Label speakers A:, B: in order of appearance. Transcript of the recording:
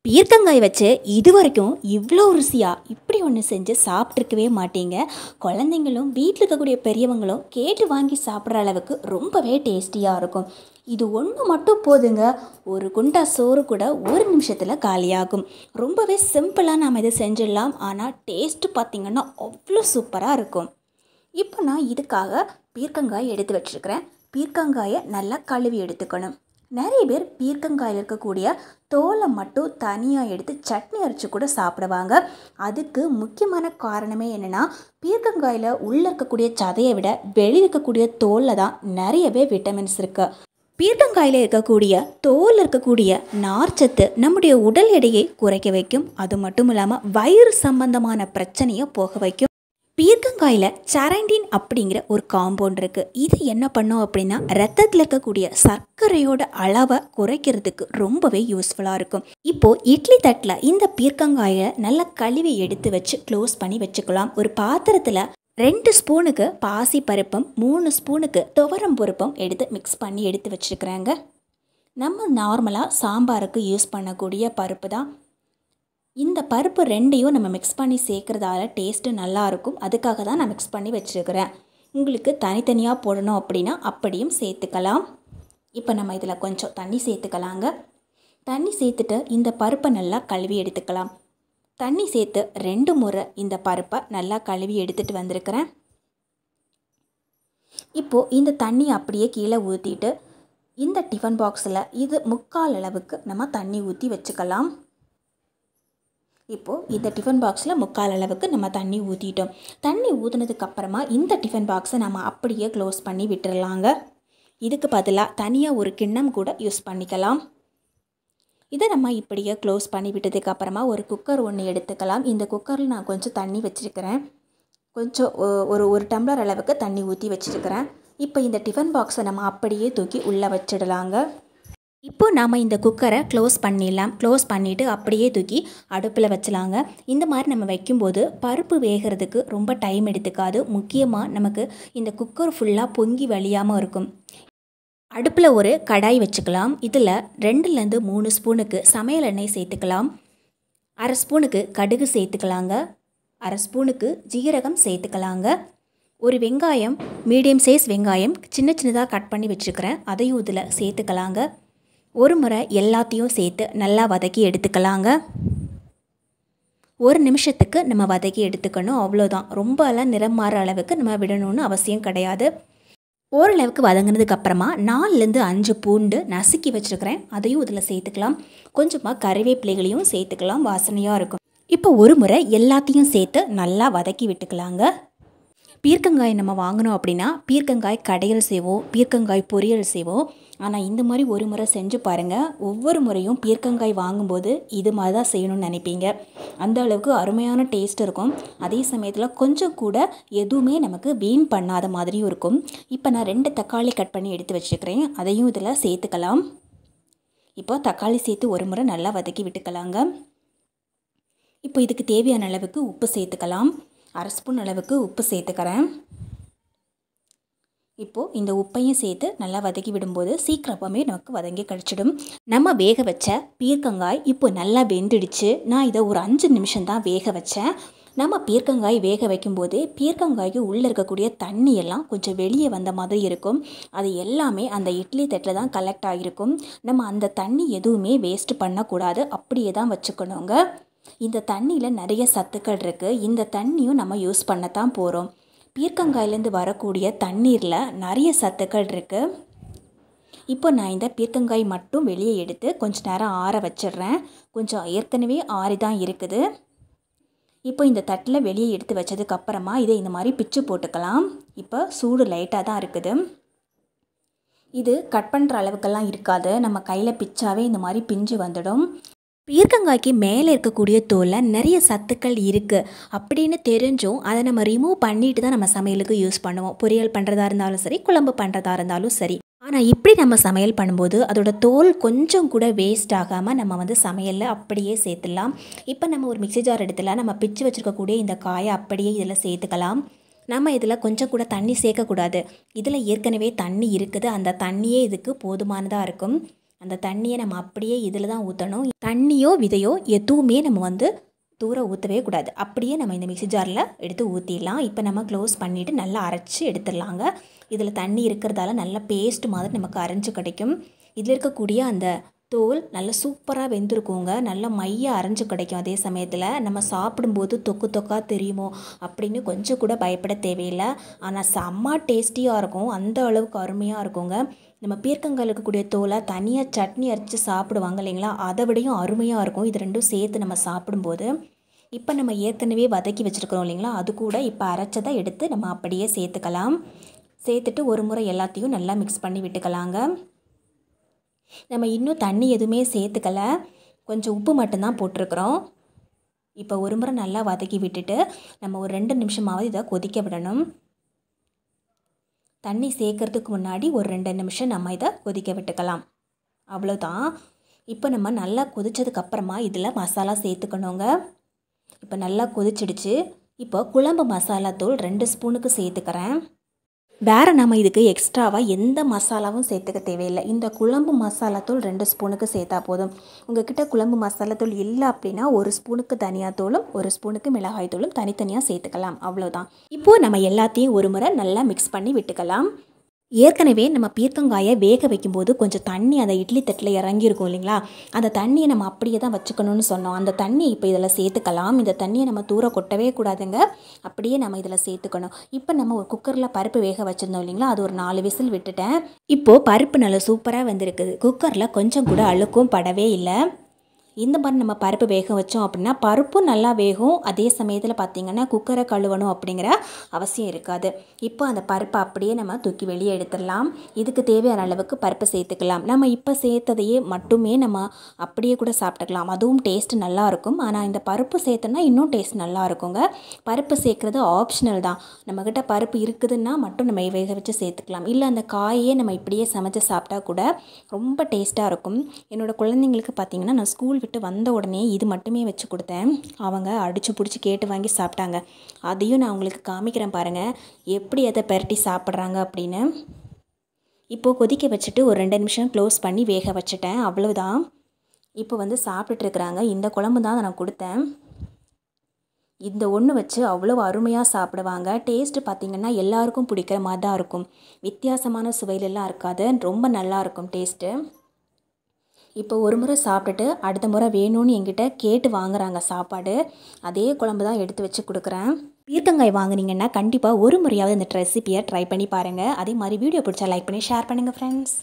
A: பீர்க்கங்காய் வச்சு இதுவரைக்கும் இவ்வளோ ருசியாக இப்படி ஒன்று செஞ்சு சாப்பிட்ருக்கவே மாட்டீங்க. குழந்தைங்களும் வீட்டில் இருக்கக்கூடிய பெரியவங்களும் கேட்டு வாங்கி சாப்பிட்ற அளவுக்கு ரொம்பவே டேஸ்டியாக இருக்கும். இது ஒன்று மட்டும் போதுங்க, ஒரு குண்டா சோறு கூட ஒரு நிமிஷத்தில் காலியாகும். ரொம்பவே சிம்பிளாக நாம் இதை செஞ்சிடலாம். ஆனால் டேஸ்ட்டு பார்த்திங்கன்னா அவ்வளோ சூப்பராக இருக்கும். இப்போ நான் இதுக்காக பீர்க்கங்காய் எடுத்து வச்சுருக்கிறேன். பீர்க்கங்காயை நல்லா கழுவி எடுத்துக்கணும். நிறைய பேர் பீர்க்கங்காயில் இருக்கக்கூடிய தோலை மட்டும் தனியாக எடுத்து சட்னி அரைச்சி கூட சாப்பிடுவாங்க. அதுக்கு முக்கியமான காரணமே என்னென்னா, பீர்க்கங்காயில் உள்ளே இருக்கக்கூடிய சதையை விட வெளியே இருக்கக்கூடிய தோலில் தான் நிறையவே விட்டமின்ஸ் இருக்குது. பீர்க்கங்காயில் இருக்கக்கூடிய தோல் இருக்கக்கூடிய நார்ச்சத்து நம்முடைய உடல் எடையை குறைக்க வைக்கும். அது மட்டும் இல்லாமல் வயிறு சம்பந்தமான பிரச்சனையை போக வைக்கும். பீர்க்கங்காயில் சரண்டின் அப்படிங்கிற ஒரு காம்பவுண்ட் இருக்குது. இது என்ன பண்ணும் அப்படின்னா, ரத்தத்தில் இருக்கக்கூடிய சர்க்கரையோட அளவை குறைக்கிறதுக்கு ரொம்பவே யூஸ்ஃபுல்லாக இருக்கும். இப்போது இட்லி தட்டில் இந்த பீர்க்கங்காயை நல்லா கழுவி எடுத்து வச்சு க்ளோஸ் பண்ணி வச்சுக்கலாம். ஒரு பாத்திரத்தில் 2 ஸ்பூனுக்கு பாசி பருப்பும் 3 ஸ்பூனுக்கு துவரம் பருப்பும் எடுத்து மிக்ஸ் பண்ணி எடுத்து வச்சுருக்குறாங்க. நம்ம நார்மலாக சாம்பாருக்கு யூஸ் பண்ணக்கூடிய பருப்பு தான். இந்த பருப்பு ரெண்டையும் நம்ம மிக்ஸ் பண்ணி சேர்க்குறதால டேஸ்ட்டு நல்லாயிருக்கும். அதுக்காக தான் நான் மிக்ஸ் பண்ணி வச்சுருக்கிறேன். உங்களுக்கு தனித்தனியாக போடணும் அப்படின்னா அப்படியும் சேர்த்துக்கலாம். இப்போ நம்ம இதில் கொஞ்சம் தண்ணி சேர்த்துக்கலாங்க. தண்ணி சேர்த்துட்டு இந்த பருப்பை நல்லா கழுவி எடுத்துக்கலாம். தண்ணி சேர்த்து 2 முறை இந்த பருப்பை நல்லா கழுவி எடுத்துகிட்டு வந்திருக்கிறேன். இப்போது இந்த தண்ணி அப்படியே கீழே ஊற்றிட்டு இந்த டிஃபன் பாக்ஸில் இது 3/4 அளவுக்கு நம்ம தண்ணி ஊற்றி வச்சுக்கலாம். இப்போது இந்த டிஃபன் பாக்ஸில் 3/4 அளவுக்கு நம்ம தண்ணி ஊற்றிட்டோம். தண்ணி ஊற்றினதுக்கப்புறமா இந்த டிஃபன் பாக்ஸை நம்ம அப்படியே க்ளோஸ் பண்ணி விட்டுடலாங்க. இதுக்கு பதிலாக தனியாக ஒரு கிண்ணம் கூட யூஸ் பண்ணிக்கலாம். இதை நம்ம இப்படியே க்ளோஸ் பண்ணி விட்டதுக்கப்புறமா ஒரு குக்கர் ஒன்று எடுத்துக்கலாம். இந்த குக்கரில் நான் கொஞ்சம் தண்ணி வச்சுருக்கிறேன். கொஞ்சம் ஒரு டம்ளர் அளவுக்கு தண்ணி ஊற்றி வச்சுருக்கிறேன். இப்போ இந்த டிஃபன் பாக்ஸை நம்ம அப்படியே தூக்கி உள்ளே வச்சிடலாங்க. இப்போ நாம் இந்த குக்கரை க்ளோஸ் பண்ணிடலாம். க்ளோஸ் பண்ணிவிட்டு அப்படியே தூக்கி அடுப்பில் வச்சலாங்க. இந்த மாதிரி நம்ம வைக்கும்போது பருப்பு வேகிறதுக்கு ரொம்ப டைம் எடுத்துக்காது. முக்கியமாக நமக்கு இந்த குக்கர் ஃபுல்லாக பொங்கி வழியாமல் இருக்கும். அடுப்பில் ஒரு கடாய் வச்சுக்கலாம். இதில் 2லேருந்து 3 ஸ்பூனுக்கு சமையல் எண்ணெய் சேர்த்துக்கலாம். 1/2 ஸ்பூனுக்கு கடுகு சேர்த்துக்கலாங்க. 1/2 ஸ்பூனுக்கு ஜீரகம் சேர்த்துக்கலாங்க. ஒரு வெங்காயம், மீடியம் சைஸ் வெங்காயம் சின்ன சின்னதாக கட் பண்ணி வச்சுருக்கிறேன். அதையும் இதில் சேர்த்துக்கலாங்க. ஒரு முறை எல்லாத்தையும் சேர்த்து நல்லா வதக்கி எடுத்துக்கலாங்க. 1 நிமிஷத்துக்கு நம்ம வதக்கி எடுத்துக்கணும். அவ்வளோதான். ரொம்ப எல்லாம் நிறம் மாற அளவுக்கு நம்ம விடணும்னு அவசியம் கிடையாது. ஓரளவுக்கு வதங்கினதுக்கப்புறமா 4லேருந்து 5 பூண்டு நசுக்கி வச்சுருக்கிறேன். அதையும் இதில் சேர்த்துக்கலாம். கொஞ்சமாக கறிவேப்பிலைகளையும் சேர்த்துக்கலாம். வாசனையாக இருக்கும். இப்போ ஒரு முறை எல்லாத்தையும் சேர்த்து நல்லா வதக்கி விட்டுக்கலாங்க. பீர்க்கங்காய் நம்ம வாங்கினோம் அப்படின்னா பீர்க்கங்காய் கடையில் செய்வோம், பீர்க்கங்காய் பொரியல் செய்வோம். ஆனால் இந்த மாதிரி ஒரு முறை செஞ்சு பாருங்கள். ஒவ்வொரு முறையும் பீர்க்கங்காய் வாங்கும்போது இது மாதிரி தான் செய்யணும்னு நினைப்பீங்க. அந்த அளவுக்கு அருமையான டேஸ்ட் இருக்கும். அதே சமயத்தில் கொஞ்சம் கூட எதுவுமே நமக்கு வீண் பண்ணாத மாதிரியும் இருக்கும். இப்போ நான் 2 தக்காளி கட் பண்ணி எடுத்து வச்சுருக்கிறேன். அதையும் இதில் சேர்த்துக்கலாம். இப்போ தக்காளி சேர்த்து ஒரு முறை நல்லா வதக்கி விட்டுக்கலாங்க. இப்போ இதுக்கு தேவையான அளவுக்கு உப்பு சேர்த்துக்கலாம். 1/2 ஸ்பூன் அளவுக்கு உப்பு சேர்த்துக்கிறேன். இப்போது இந்த உப்பையும் சேர்த்து நல்லா வதக்கி விடும்போது சீக்கிரமாகவே நமக்கு வதங்கி கிடச்சிடும். நம்ம வேக வச்ச பீர்க்கங்காய் இப்போ நல்லா வெந்துடுச்சு. நான் இதை ஒரு 5 நிமிஷம் தான் வேக வச்சேன். நம்ம பீர்க்கங்காய் வேக வைக்கும்போது பீர்க்கங்காய்க்கு உள்ளே இருக்கக்கூடிய தண்ணியெல்லாம் கொஞ்சம் வெளியே வந்த மாதிரி இருக்கும். அது எல்லாமே அந்த இட்லி தட்டில் தான் கலெக்ட் ஆகிருக்கும். நம்ம அந்த தண்ணி எதுவுமே வேஸ்ட் பண்ணக்கூடாது. அப்படியே தான் வச்சுக்கணுங்க. இந்த தண்ணியில் நிறைய சத்துக்கள் இருக்குது. இந்த தண்ணியும் நம்ம யூஸ் பண்ணத்தான் போகிறோம். பீர்க்கங்காயிலேருந்து வரக்கூடிய தண்ணீரில் நிறைய சத்துக்கள் இருக்குது. இப்போ நான் இந்த பீர்க்கங்காய் மட்டும் வெளியே எடுத்து கொஞ்சம் நேரம் ஆற வச்சிடுறேன். கொஞ்சம் ஏற்கனவே ஆறி தான் இருக்குது. இப்போ இந்த தட்டில் வெளியே எடுத்து வச்சதுக்கப்புறமா இதை இந்த மாதிரி பிச்சு போட்டுக்கலாம். இப்போ சூடு லைட்டாக தான் இருக்குது. இது கட் பண்ணுற அளவுக்கெல்லாம் இருக்காது. நம்ம கையில் பிச்சாவே இந்த மாதிரி பிஞ்சு வந்துடும். பீர்க்கங்காய்க்கு மேலே இருக்கக்கூடிய தோலில் நிறைய சத்துக்கள் இருக்குது அப்படின்னு தெரிஞ்சும் அதை நம்ம ரிமூவ் பண்ணிட்டு தான் நம்ம சமையலுக்கு யூஸ் பண்ணுவோம். பொரியல் பண்ணுறதா இருந்தாலும் சரி, குழம்பு பண்ணுறதா இருந்தாலும் சரி. ஆனால் இப்படி நம்ம சமையல் பண்ணும்போது அதோட தோல் கொஞ்சம் கூட வேஸ்ட் ஆகாமல் நம்ம சமையலில் அப்படியே சேர்த்துடலாம். இப்போ நம்ம ஒரு மிக்ஸி ஜார் எடுத்துலாம். நம்ம பிச்சு வச்சுருக்கக்கூடிய இந்த காயை அப்படியே இதில் சேர்த்துக்கலாம். நம்ம இதில் கொஞ்சம் கூட தண்ணி சேர்க்கக்கூடாது. இதில் ஏற்கனவே தண்ணி இருக்குது. அந்த தண்ணியே இதுக்கு போதுமானதாக இருக்கும். அந்த தண்ணியை நம்ம அப்படியே இதில் தான் ஊற்றணும். தண்ணியோ விதையோ எதுவுமே நம்ம வந்து தூர ஊற்றவே கூடாது. அப்படியே நம்ம இந்த மிக்ஸி ஜாரில் எடுத்து ஊற்றிடலாம். இப்போ நம்ம க்ளோஸ் பண்ணிவிட்டு நல்லா அரைச்சி எடுத்துடலாங்க. இதில் தண்ணி இருக்கிறதால நல்ல பேஸ்ட் மாதிரி நமக்கு அரைஞ்சு கிடைக்கும். இதில் இருக்கக்கூடிய அந்த தோல் நல்லா சூப்பராக வெந்திருக்குங்க. நல்லா மையாக அரைஞ்சு கிடைக்கும். அதே சமயத்தில் நம்ம சாப்பிடும்போது தொக்கு தொக்காக தெரியுமோ அப்படின்னு கொஞ்சம் கூட பயப்பட தேவையில்லை. ஆனால் செம்ம டேஸ்டியாக இருக்கும். அந்த அளவுக்கு அருமையாக இருக்குங்க. நம்ம பீர்க்கங்காய் இருக்கக்கூடிய தோலை தனியாக சட்னி அரைச்சி சாப்பிடுவாங்க இல்லைங்களா, அதை விடையும் அருமையாக இருக்கும் இது ரெண்டும் சேர்த்து நம்ம சாப்பிடும்போது. இப்போ நம்ம ஏற்கனவே வதக்கி வச்சுருக்கிறோம் இல்லைங்களா, அது கூட இப்போ அரைச்சதை எடுத்து நம்ம அப்படியே சேர்த்துக்கலாம். சேர்த்துட்டு ஒரு முறை எல்லாத்தையும் நல்லா மிக்ஸ் பண்ணி விட்டுக்கலாங்க. நம்ம இன்னும் தண்ணி எதுவுமே சேர்த்துக்கலை, கொஞ்சம் உப்பு மட்டும்தான் போட்டிருக்கிறோம். இப்போ ஒரு முறை நல்லா வதக்கி விட்டுட்டு நம்ம ஒரு 2 நிமிஷமாவது இதை கொதிக்க விடணும். தண்ணி சேர்க்கறதுக்கு முன்னாடி ஒரு 2 நிமிஷம் நம்ம இதை கொதிக்க விட்டுக்கலாம். அவ்வளோதான். இப்போ நம்ம நல்லா கொதித்ததுக்கப்புறமா இதில் மசாலா சேர்த்துக்கணுங்க. இப்போ நல்லா கொதிச்சிடுச்சு. இப்போ குழம்பு மசாலா தூள் 2 ஸ்பூனுக்கு சேர்த்துக்கிறேன். வேறு நம்ம இதுக்கு எக்ஸ்ட்ராவாக எந்த மசாலாவும் சேர்த்துக்க தேவையில்லை. இந்த குழம்பு மசாலாத்தூள் 2 ஸ்பூனுக்கு சேர்த்தா போதும். உங்கள்கிட்ட குழம்பு மசாலாத்தூள் இல்லை அப்படின்னா 1 ஸ்பூனுக்கு தனியாத்தூளும் 1 ஸ்பூனுக்கு மிளகாய் தூளும் தனித்தனியாக சேர்த்துக்கலாம். அவ்வளோதான். இப்போது நம்ம எல்லாத்தையும் ஒரு முறை நல்லா மிக்ஸ் பண்ணி விட்டுக்கலாம். ஏற்கனவே நம்ம பீர்க்கங்காயை வேக வைக்கும்போது கொஞ்சம் தண்ணி அந்த இட்லி தட்டில் இறங்கியிருக்கும் இல்லைங்களா, அந்த தண்ணியை நம்ம அப்படியே தான் வச்சுக்கணும்னு சொன்னோம். அந்த தண்ணியை இப்போ இதில் சேர்த்துக்கலாம். இந்த தண்ணியை நம்ம தூர கொட்டவே கூடாதுங்க, அப்படியே நம்ம இதில் சேர்த்துக்கணும். இப்போ நம்ம ஒரு குக்கரில் பருப்பு வேக வச்சுருந்தோம் இல்லைங்களா, அது ஒரு 4 விசில் விட்டுட்டேன். இப்போது பருப்பு நல்லா சூப்பராக வந்திருக்குது. குக்கரில் கொஞ்சம் கூட அழுக்கும் படவே இல்லை. இந்த மாதிரி நம்ம பருப்பு வேக வச்சோம் அப்படின்னா பருப்பும் நல்லா வேகும். அதே சமயத்தில் பார்த்திங்கன்னா குக்கரை கழுவணும் அப்படிங்கிற அவசியம் இருக்காது. இப்போ அந்த பருப்பை அப்படியே நம்ம தூக்கி வெளியே எடுத்துடலாம். இதுக்கு தேவையான அளவுக்கு பருப்பு சேர்த்துக்கலாம். நம்ம இப்போ சேர்த்ததையே மட்டுமே நம்ம அப்படியே கூட சாப்பிட்டுக்கலாம், அதுவும் டேஸ்ட் நல்லாயிருக்கும். ஆனால் இந்த பருப்பு சேர்த்தோன்னா இன்னும் டேஸ்ட் நல்லா இருக்குங்க. பருப்பு சேர்க்குறது ஆப்ஷனல் தான். நம்மக்கிட்ட பருப்பு இருக்குதுன்னா மட்டும் நம்ம வேக வச்சு சேர்த்துக்கலாம். இல்லை அந்த காயே நம்ம இப்படியே சமைச்சு சாப்பிட்டா கூட ரொம்ப டேஸ்ட்டாக இருக்கும். என்னோடய குழந்தைங்களுக்கு பார்த்திங்கன்னா நான் ஸ்கூல் விட்டு வந்த உடனே இது மட்டுமே வச்சு கொடுத்தேன். அவங்க அடித்து பிடிச்சி கேட்டு வாங்கி சாப்பிட்டாங்க. அதையும் நான் உங்களுக்கு காமிக்கிறேன் பாருங்கள், எப்படி அதை பெரட்டி சாப்பிட்றாங்க அப்படின்னு. இப்போது கொதிக்க வச்சுட்டு ஒரு 2 நிமிஷம் க்ளோஸ் பண்ணி வேக வச்சுட்டேன். அவ்வளோதான். இப்போ வந்து சாப்பிட்டுட்ருக்குறாங்க. இந்த குழம்பு தான் நான் கொடுத்தேன். இந்த ஒன்று வச்சு அவ்வளோ அருமையாக சாப்பிடுவாங்க. டேஸ்ட்டு பார்த்திங்கன்னா எல்லாருக்கும் பிடிக்கிற மாதிரி தான் இருக்கும். வித்தியாசமான சுவையிலெல்லாம் இருக்காது, ரொம்ப நல்லாயிருக்கும் டேஸ்ட்டு. இப்போ ஒரு முறை சாப்பிட்டுட்டு அடுத்த முறை வேணும்னு என்கிட்ட கேட்டு வாங்குறாங்க சாப்பாடு. அதே குழம்பு தான் எடுத்து வச்சு கொடுக்குறேன். பீர்க்கங்காய் வாங்குனீங்கன்னா கண்டிப்பாக ஒரு முறையாவது இந்த ரெசிபியை ட்ரை பண்ணி பாருங்கள். அதே மாதிரி வீடியோ பிடிச்சா லைக் பண்ணி ஷேர் பண்ணுங்கள் ஃப்ரெண்ட்ஸ்.